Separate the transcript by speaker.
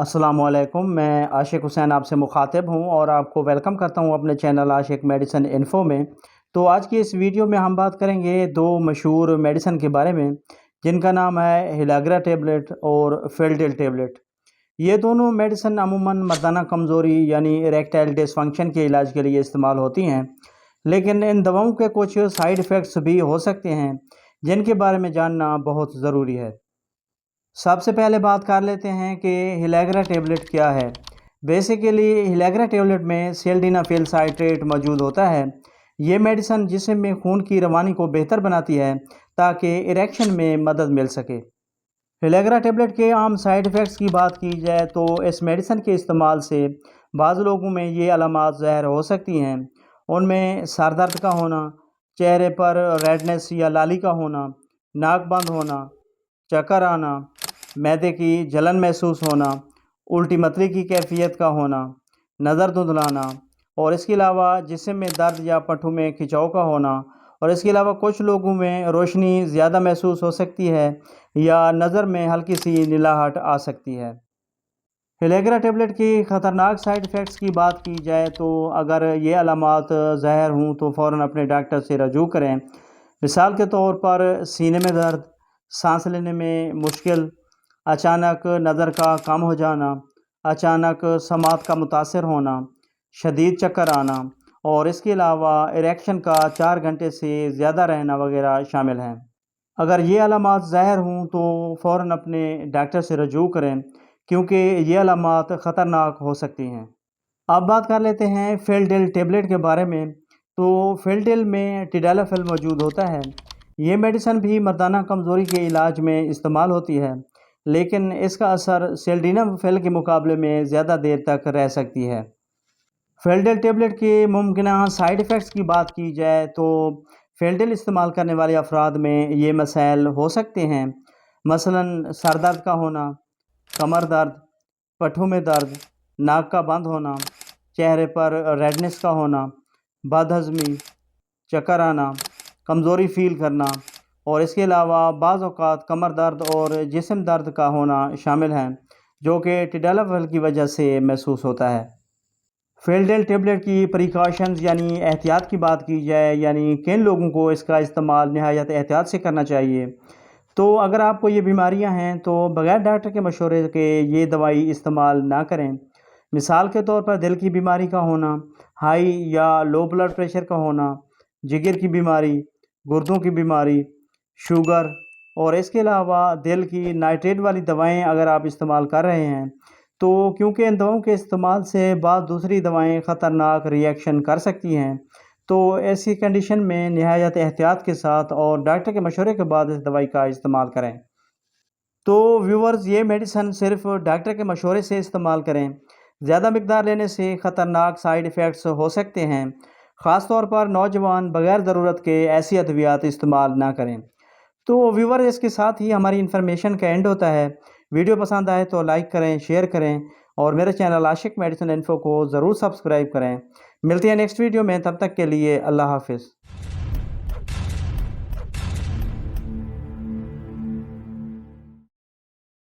Speaker 1: अस्सलाम वालेकुम। मैं आशिक हुसैन आपसे मुखातिब हूँ और आपको वेलकम करता हूँ अपने चैनल आशिक मेडिसिन इन्फो में। तो आज की इस वीडियो में हम बात करेंगे दो मशहूर मेडिसिन के बारे में, जिनका नाम है हिलाग्रा टेबलेट और फेल्डेल टेबलेट। ये दोनों मेडिसिन अमूमन मर्दाना कमज़ोरी यानी इरेक्टाइल डिसफंक्शन के इलाज के लिए इस्तेमाल होती हैं, लेकिन इन दवाओं के कुछ साइड इफ़ेक्ट्स भी हो सकते हैं जिनके बारे में जानना बहुत ज़रूरी है। सबसे पहले बात कर लेते हैं कि हिलाग्रा टेबलेट क्या है। बेसिकली हिलाग्रा टेबलेट में सिल्डेनाफिल साइट्रेट मौजूद होता है। ये मेडिसिन जिस्म में खून की रवानी को बेहतर बनाती है ताकि इरेक्शन में मदद मिल सके। हिलाग्रा टेबलेट के आम साइड इफ़ेक्ट्स की बात की जाए तो इस मेडिसिन के इस्तेमाल से बाज़ लोगों में ये अलामात ज़ाहिर हो सकती हैं। उनमें सर दर्द का होना, चेहरे पर रेडनेस या लाली का होना, नाक बंद होना, चक्कर आना, मैदे की जलन महसूस होना, उल्टी मतली की कैफियत का होना, नज़र धुंधलाना और इसके अलावा जिस्म में दर्द या पट्ठों में खिंचाव का होना। और इसके अलावा कुछ लोगों में रोशनी ज़्यादा महसूस हो सकती है या नज़र में हल्की सी नीलाहट आ सकती है। हिलेग्रा टेबलेट की ख़तरनाक साइड इफ़ेक्ट्स की बात की जाए तो अगर ये अलामात ज़ाहिर हों तो फ़ौरन अपने डॉक्टर से रजू करें। मिसाल के तौर पर सीने में दर्द, सांस लेने में मुश्किल, अचानक नज़र का कम हो जाना, अचानक समात का मुतासर होना, शदीद चक्कर आना और इसके अलावा इरेक्शन का 4 घंटे से ज़्यादा रहना वगैरह शामिल हैं। अगर ये अलामात ज़ाहिर हों तो फ़ौरन अपने डॉक्टर से रजू करें, क्योंकि ये अलामात ख़तरनाक हो सकती हैं। अब बात कर लेते हैं फेल्डेल टेबलेट के बारे में। तो फेल्डेल में टेडालाफिल मौजूद होता है। ये मेडिसिन भी मर्दाना कमज़ोरी के इलाज में इस्तेमाल होती है, लेकिन इसका असर सिल्डेनाफिल के मुकाबले में ज़्यादा देर तक रह सकती है। फेल्डेल टेबलेट के मुमकिन साइड इफ़ेक्ट्स की बात की जाए तो फेल्डेल इस्तेमाल करने वाले अफराद में ये मसाइल हो सकते हैं, मसलन सर दर्द का होना, कमर दर्द, पट्ठों में दर्द, नाक का बंद होना, चेहरे पर रेडनेस का होना, बदहज़मी, चक्कर आना, कमज़ोरी फ़ील करना और इसके अलावा बाज़ औक़ात कमर दर्द और जिस्म दर्द का होना शामिल हैं, जो कि टेडालाफिल की वजह से महसूस होता है। फेल्डेल टेबलेट की प्रिकॉशंस यानी एहतियात की बात की जाए, यानी किन लोगों को इसका इस्तेमाल नहायत एहतियात से करना चाहिए। तो अगर आपको ये बीमारियां हैं तो बग़ैर डॉक्टर के मशवरे के ये दवाई इस्तेमाल ना करें। मिसाल के तौर पर दिल की बीमारी का होना, हाई या लो ब्लड प्रेशर का होना, जिगर की बीमारी, गुर्दों की बीमारी, शुगर और इसके अलावा दिल की नाइट्रेट वाली दवाएं अगर आप इस्तेमाल कर रहे हैं, तो क्योंकि इन दवाओं के इस्तेमाल से बाद दूसरी दवाएं ख़तरनाक रिएक्शन कर सकती हैं, तो ऐसी कंडीशन में नहायत एहतियात के साथ और डॉक्टर के मशवरे के बाद इस दवाई का इस्तेमाल करें। तो व्यूवर्स, ये मेडिसिन सिर्फ डॉक्टर के मशवरे से इस्तेमाल करें। ज़्यादा मिकदार लेने से ख़तरनाक साइड इफ़ेक्ट्स हो सकते हैं। ख़ास तौर पर नौजवान बग़ैर ज़रूरत के ऐसी अद्वियात इस्तेमाल ना करें। तो व्यूवर, इसके साथ ही हमारी इन्फॉर्मेशन का एंड होता है। वीडियो पसंद आए तो लाइक करें, शेयर करें और मेरे चैनल आशिक मेडिसिन इन्फो को ज़रूर सब्सक्राइब करें। मिलते हैं नेक्स्ट वीडियो में, तब तक के लिए अल्लाह हाफ़िज़।